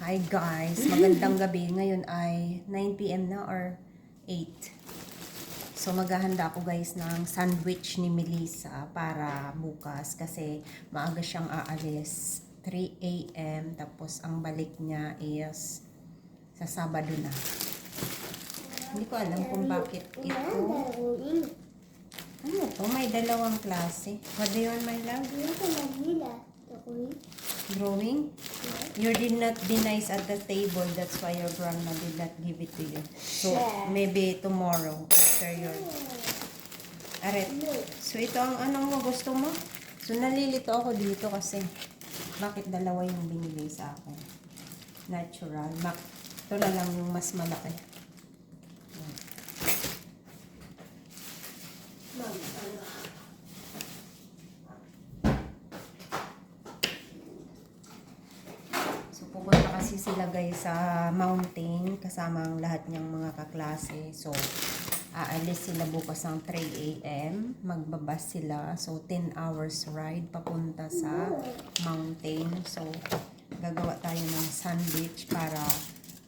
Hi guys, magandang gabi. Ngayon ay 9 PM na or 8. So maghahanda ako guys ng sandwich ni Melissa para bukas kasi maaga siyang aalis. 3 AM tapos ang balik niya is sa Sabado na. Hindi ko alam kung bakit ito. Ano to? May dalawang klase. What do you want, my love? Drawing? You did not be nice at the table. That's why your grandma did not give it to you. So, maybe tomorrow after your... Aret. So, ito ang anong mo gusto mo? So, nalilito ako dito kasi bakit dalawa yung binili sa akin? Natural. Ito na lang yung mas malaki. Pupunta kasi sila guys sa mountain kasama ang lahat niyang mga kaklase. So, aalis sila bukas ng 3 AM. Magbabas sila. So, 10 hours ride papunta sa mountain. So, gagawa tayo ng sandwich para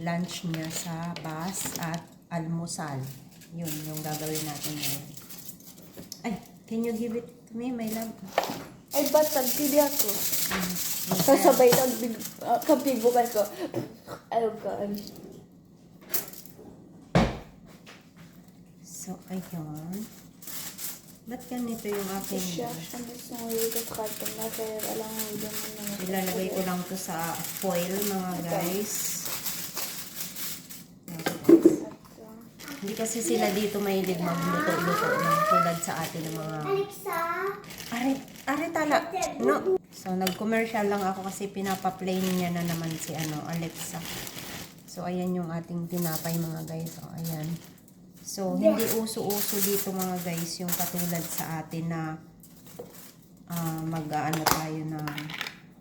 lunch niya sa bus at almusal. Yun yung gagawin natin ngayon. Ay, can you give it to me, my love? Ay, batag, pili ako. Kasabay ng kapig bukas ko. Ayaw ka. So, ayun. Ba't ganito yung aking... Siya sa mga karton na kaya alam mo yun na. Ilalagay ko lang to sa foil, mga guys. Hindi kasi sila dito mahilig magluto-luto ng tulad sa atin ng mga... Alexa! Are tala. No. So, nag-commercial lang ako kasi pinapa-play niya na naman si Alexa. So, ayan yung ating tinapay mga guys. So, ayan. So, hindi uso-uso dito mga guys yung katulad sa atin na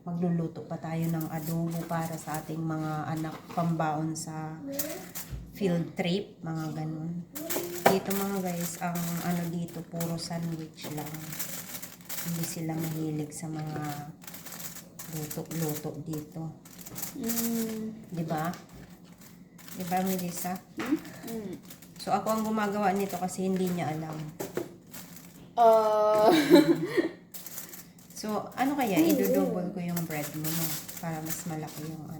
magluluto pa tayo ng adobo para sa ating mga anak pambaon sa field trip, mga ganun. Dito mga guys, ang dito puro sandwich lang. Hindi sila mahilig sa mga luto-luto dito. Diba? Diba, Melissa? So, ako ang gumagawa nito kasi hindi niya alam. So, ano kaya? Idodouble ko yung bread mo, no? Para mas malaki yung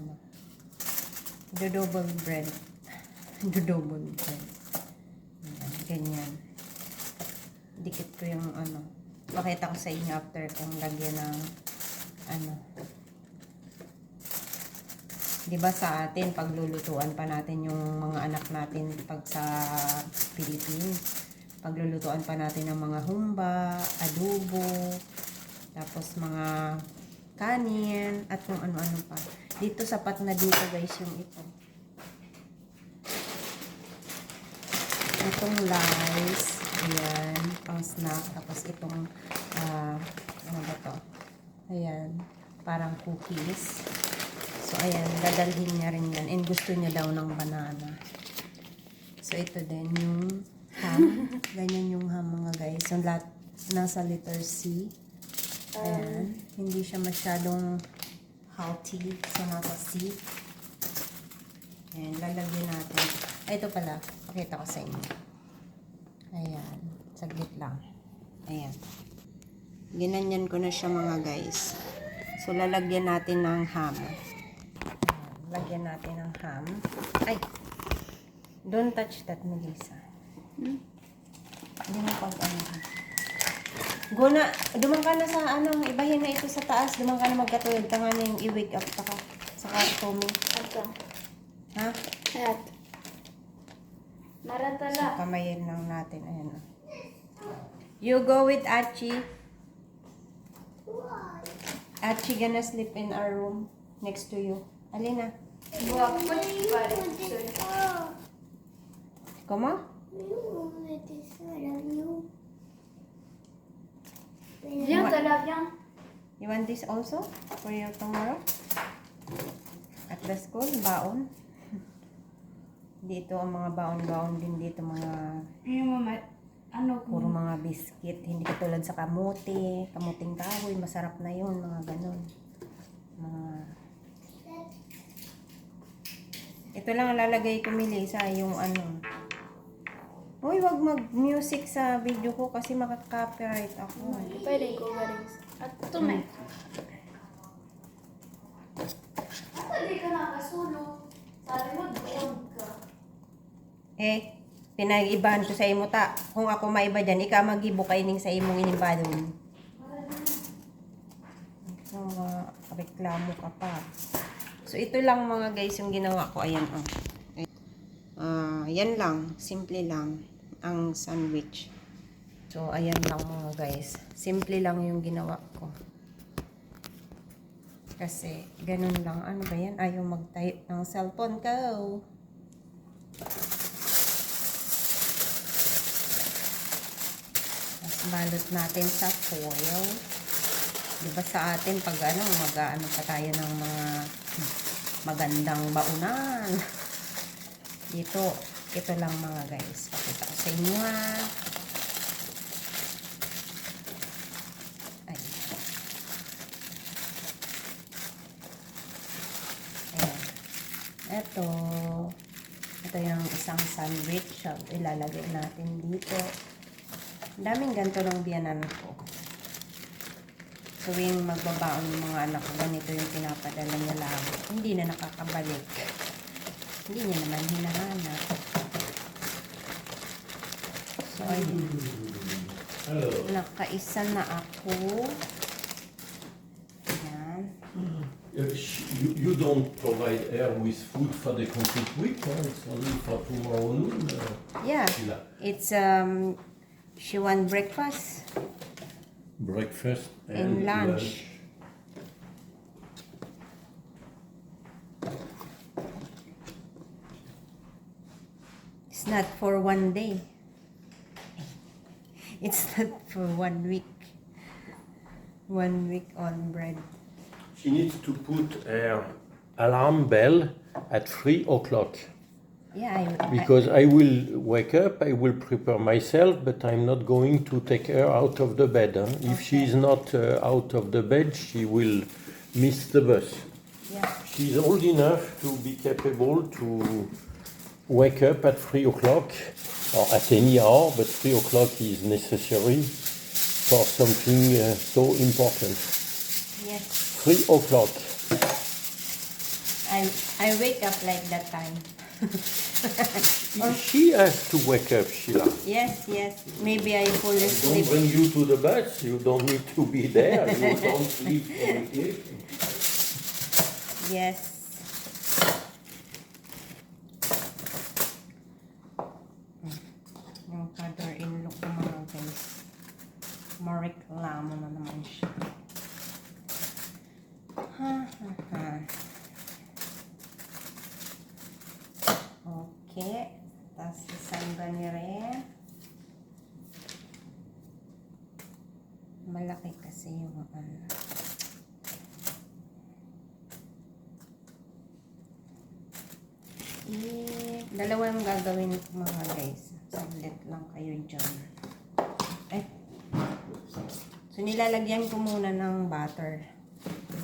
Idodouble bread. Idodouble bread. Ayan, ganyan. Dikit ko yung Pakita ko sa inyo after kung lagyan ng diba sa atin, paglulutuan pa natin yung mga anak natin pag sa Philippines. Paglulutuan pa natin ng mga humba, adobo, tapos mga kanin, at kung ano-ano pa. Dito, sapat na dito guys yung ito. Itong rice. Ayan, pang snack. Tapos itong, ano ba to? Ayan, parang cookies. So, ayan, dadalhin niya rin yan. And gusto niya daw ng banana. So, ito din yung ham. Ganyan yung ham mga guys. So, lahat nasa letter C. Ayan, hindi siya masyadong healthy. So, nasa C. Ayan, lalagyan natin. Ay, ito pala. Pakita ko sa inyo. Ayan. Saglit lang. Ayan. Ginanyan ko na siya mga guys. So, lalagyan natin ng ham. Ayan. Lagyan natin ng ham. Ay! Don't touch that, Melissa. Hindi mo Guna, dumang ka na sa ibahin na ito sa taas. Dumang ka na magkatulad. Tanga na yung i-wake up ka sa kartomi. Ito. Ha? At. Maratala. So, kamayin lang natin. Ayan. You go with Achi. Achi gonna sleep in our room next to you. Alina. Buwak po. Como? Yan talaga. You want this also for your tomorrow? At the school, baon. Dito ang mga baon-baon din dito mga Yung mama, puro mga biscuit. Hindi katulad sa kamuting kahoy. Masarap na yun, mga ganun. Mga Ito lang ang lalagay ko, Melissa, yung ano. Uy, wag mag-music sa video ko kasi makaka-copyright ako. Pwede ko galing. At ito na. Hindi ka nakasulong. Sabi mo, doon ka. Eh, pinag-ibahan ko sa imo ta. Kung ako maiba dyan, ikaw mag-ibo kaining sa imong inibadon. So, reklamo ka pa. So, ito lang mga guys yung ginawa ko. Ayan, oh. Yan lang. Simple lang. Ang sandwich. So, ayan lang mga guys. Simple lang yung ginawa ko. Kasi, ganun lang. Ano ba yan? Ayaw mag-type ng cellphone ko. Tapos, balot natin sa foil. Diba sa atin, pag ano, mag-ano pa tayo ng mga magandang baunan. Dito, ito lang mga guys. Pakita ko sa inyo ha. Ay. Ayan. Ito yung isang sandwich. Ilalagay natin dito. Ang daming ganito ng biyanan ko. Tuwing magbabaon ng mga anak ko, ganito yung pinapadala niya lang. Hindi na nakakabalik. Hindi niya naman hinahanap. So, ayun. Nakaisa na ako. Ayan. You don't provide air with food for the complete week, huh? It's only for tomorrow noon. Yeah. Sheila. It's, she want breakfast Breakfast and lunch. It's not for one day. It's not for 1 week. 1 week on bread. She needs to put her alarm bell at 3 o'clock. Yeah, Because I will wake up, I will prepare myself, but I'm not going to take her out of the bed. Huh? If she is not out of the bed, she will miss the bus. yeah. She's old enough to be capable to wake up at 3 o'clock, or at any hour, but 3 o'clock is necessary for something so important. Yes. 3 o'clock. I wake up like that time. She has to wake up, Sheila. Yes. Maybe I fall Don't asleep. bring you to the bus, you don't need to be there, you don't sleep for vacation. Yes. Yung father-in-law ko mga guys. Mareklamo na naman siya. Okay. Tapos isang gani rin. Malaki kasi yung ano. Dalawa yung gagawin ko mga guys. Saglit lang kayo dyan. So nilalagyan ko muna ng butter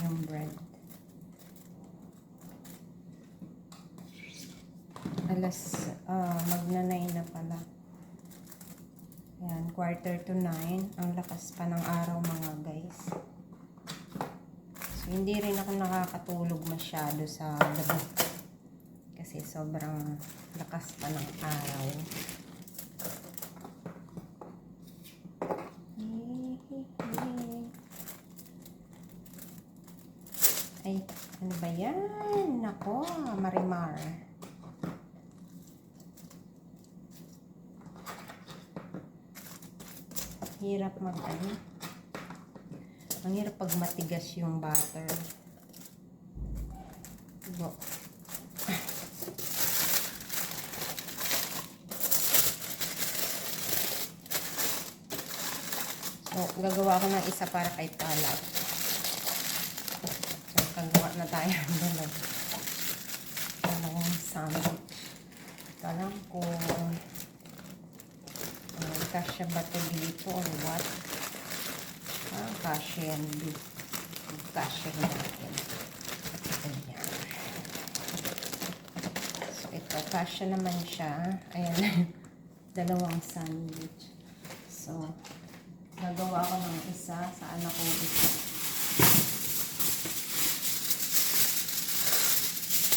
yung bread. Magna-9 na pala. Ayan, 8:45. Ang lakas pa ng araw mga guys. So hindi rin ako nakakatulog masyado sa gabi. Kasi sobrang lakas pa ng araw. Ay, ano ba yan? Nako, Marimar. Hirap ano. Ang hirap pag matigas yung butter. Diba? So, gagawa ko ng isa para kay Talab. So, gagawa na tayo ng dalawang sandwich. Ito lang kung kasya ba ito dito or what? Kasya yan dito. Kasya natin. Ayan. ito. Kasya naman siya. Ayan. Dalawang sandwich. So, gagawa ko ng isa sa anak ko isa.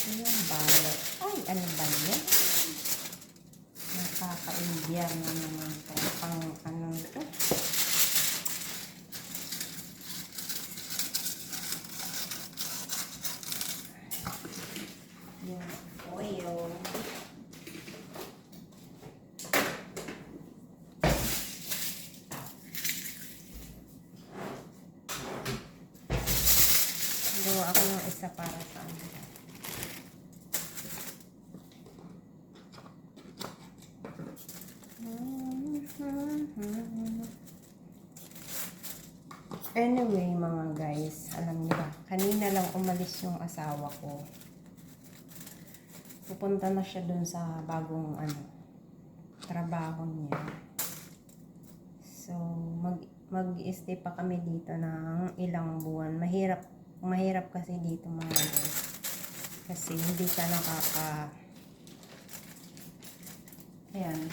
Ayan, balot. Ay, ano ba yan? Nakaka-Indian na naman ito. Pang ano ito? Yung oil. Gawa ako ng isa para sa ano. Anyway, mga guys, alam niyo ba, kanina lang umalis yung asawa ko. Pupunta na siya dun sa bagong trabaho niya. So, mag-stay pa kami dito ng ilang buwan. Mahirap kasi dito mga guys. Kasi hindi ka ayan,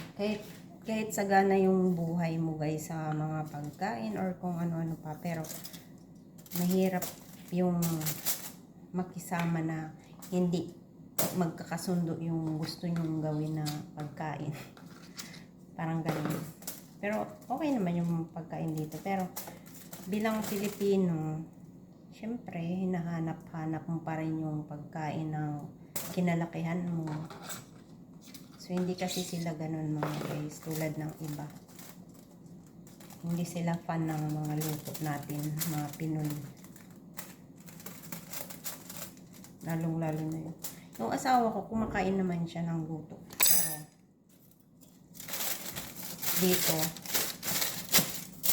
kahit sagana yung buhay mo guys sa mga pagkain or kung ano-ano pa, pero mahirap yung makisama na hindi magkakasundo yung gusto nyong gawin na pagkain. Parang ganun. Pero okay naman yung pagkain dito. Pero bilang Pilipino, syempre hinahanap-hanap mo pa rin yung pagkain ng kinalakihan mo. So, hindi kasi sila ganun mga guys, tulad ng iba. Hindi sila fan ng mga luto natin, mga Pinoy. Lalong-lalo na yun. Yung asawa ko, kumakain naman siya ng luto. Pero, dito,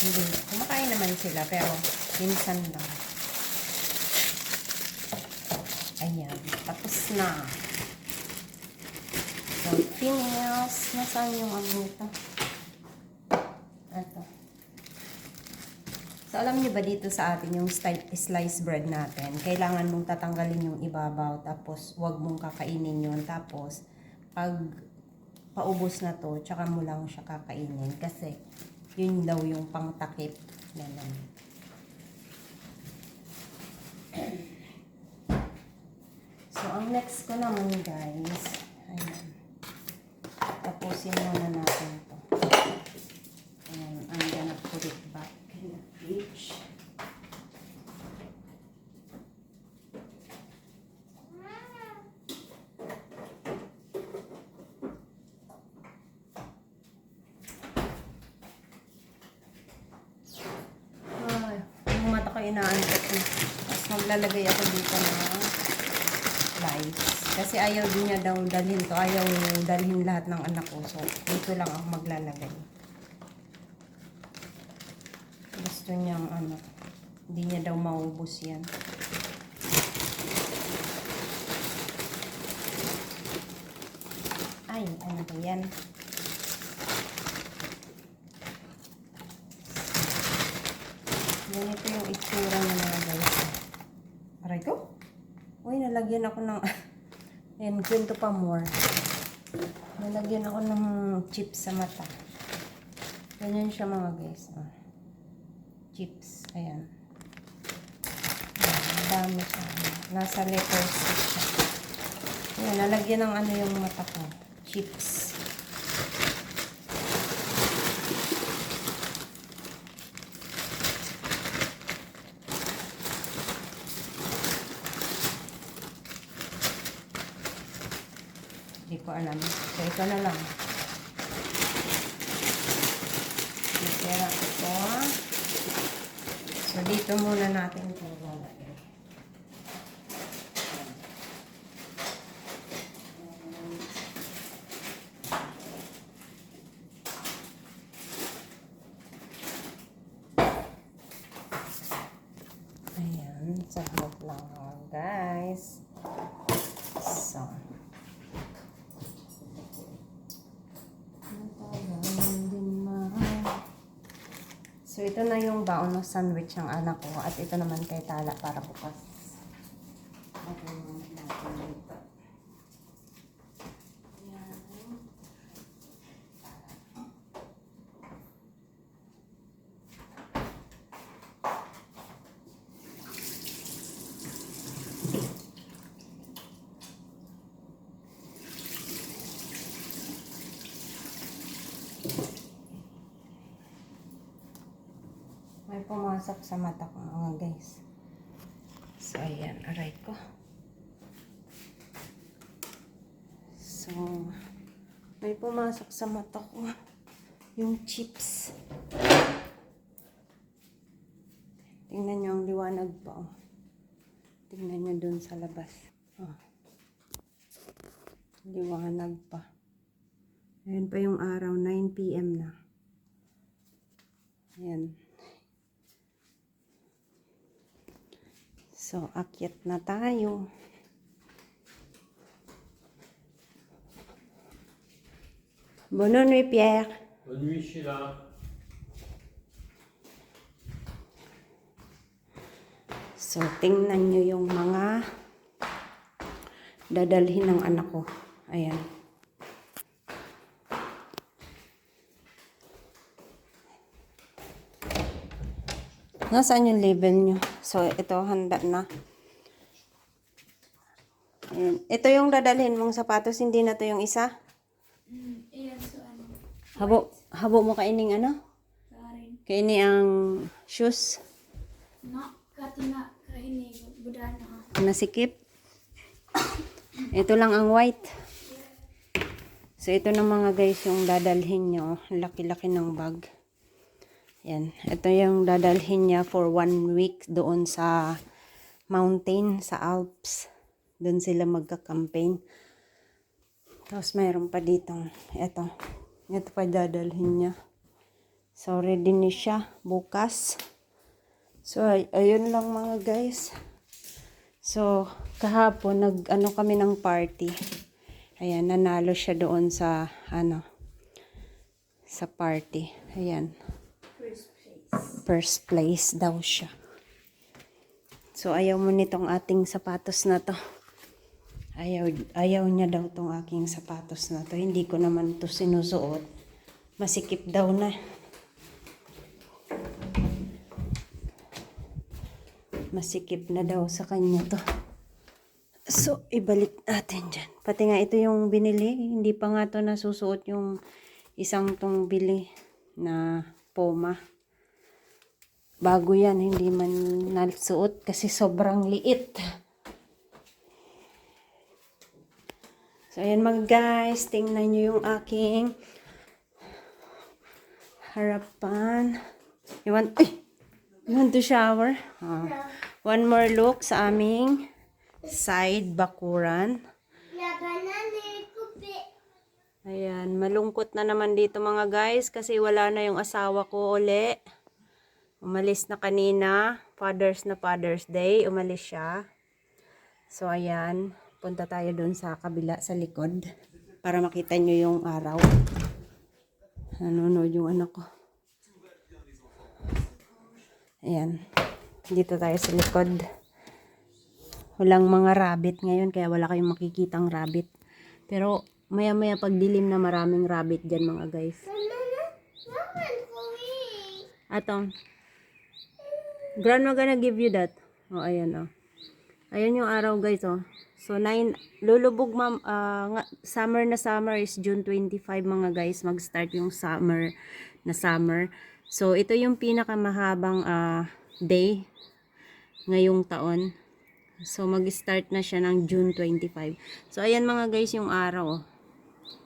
hindi. Kumakain naman sila, pero minsan lang. Ayan, tapos na. Something else. Nasaan yung ano ito? Ito. So, alam niyo ba dito sa atin yung slice bread natin, kailangan mong tatanggalin yung ibabaw, tapos wag mong kakainin yun. Tapos, pag paubos na to, tsaka mo lang siya kakainin. Kasi, yun daw yung pangtakip. Ganun. So, ang next ko naman guys, ayan. Tapusin muna natin ito. And I'm gonna put it back in the fridge. Ay, yung mata ko inaantok na. Tapos maglalagay ako dito ng rice. Kasi ayaw din niya daw dalhin to. Ayaw dalhin lahat ng anak ko. So, dito lang ako maglalagay. Gusto niyang hindi niya daw maubos yan. Ay, ano ba yan? Ganito yung itsura ng mga guys. Aray ko? Uy, nalagyan ako ng ayan, kwento pa more. Nalagyan ako ng chips sa mata. Ganyan siya mga guys. Chips. Ayan. Ang dami siya. Nasa letter C siya. Ayan, nalagyan ng ano yung mata ko. Chips. Hindi ko alam. So, ito na lang. Isira ito. So, dito muna natin ito lalagay. Ayan. Saglit lang guys. So, so, ito na yung baon ng sandwich ng anak ko. At ito naman kay Tala para bukas. pumasok sa mata ko mga guys. So, ayan. Aray ko. So, may pumasok sa mata ko. Yung chips. Tingnan nyo ang liwanag pa. Oh. Tingnan nyo dun sa labas. Oh. Liwanag pa. Ayan pa yung araw. 9 PM na. Ayan. So, akyat na tayo. Bonne nuit, Pierre. Bonne nuit, Sheila. So, tingnan nyo yung mga dadalhin ng anak ko. Ayan. Nasaan yung label nyo? So, ito, handa na. Ayan. Ito yung dadalhin mong sapatos, hindi na to yung isa? Iyan, so ano? Habo mo kaining ano? Karin. Kaini ang shoes? Na, katina, kahinig, budana. Nasikip. Ito lang ang white. So, ito na mga guys yung dadalhin nyo. Laki-laki ng bag. Yan. Ito yung dadalhin niya for 1 week doon sa mountain, sa Alps. Doon sila magka-campaign. Tapos mayroon pa dito. Ito. Ito pa dadalhin niya. So, ready na siya bukas. So, ayun lang mga guys. So, kahapon nag-ano kami ng party. Ayan, nanalo siya doon sa sa party. Ayan. First place daw siya. So, ayaw mo nitong ating sapatos na to. Ayaw niya daw tong aking sapatos na to. Hindi ko naman to sinusuot. Masikip daw na. Masikip na daw sa kanya to. So, ibalik natin dyan. Pati nga ito yung binili. Hindi pa nga to nasusuot yung isang tong bili na Puma. Bago yan, hindi man nasuot kasi sobrang liit. So, ayan mga guys. Tingnan nyo yung aking harapan. You want to shower? One more look sa aming side bakuran. Ayan, malungkot na naman dito mga guys kasi wala na yung asawa ko uli. Umalis na kanina. Father's Day. Umalis siya. So, ayan. Punta tayo dun sa kabila, sa likod. Para makita nyo yung araw. Nanonood yung anak ko. Ayan. Dito tayo sa likod. Walang mga rabbit ngayon, kaya wala kayong makikitang rabbit. Pero, maya-maya pagdilim na maraming rabbit dyan mga guys. Atong. Grandma gonna give you that. Oh, ayan oh. Ayan yung araw guys oh. So, lulubog summer na summer is June 25 mga guys. Mag-start yung summer na summer. So, ito yung pinakamahabang day ngayong taon. So, mag-start na siya ng June 25. So, ayan mga guys yung araw oh.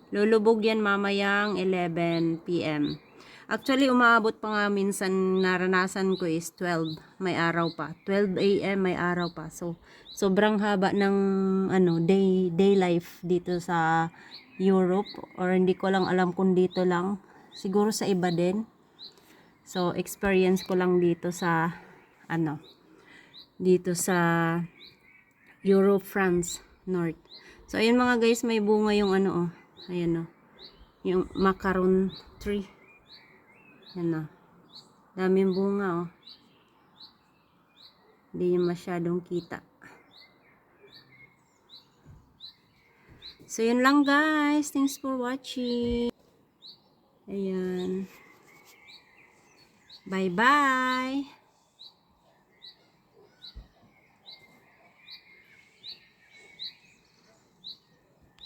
Lulubog yan mamayang 11 PM. Actually, umaabot pa nga minsan naranasan ko is 12. May araw pa. 12 AM may araw pa. So, sobrang haba ng day life dito sa Europe. Or hindi ko lang alam kung dito lang. Siguro sa iba din. So, experience ko lang dito sa dito sa Europe, France, North. So, ayun mga guys, may bunga yung ayan yung macaron tree. Yan o. Daming bunga oh. Hindi nyo masyadong kita. So, yun lang guys. Thanks for watching. Ayan. Bye-bye.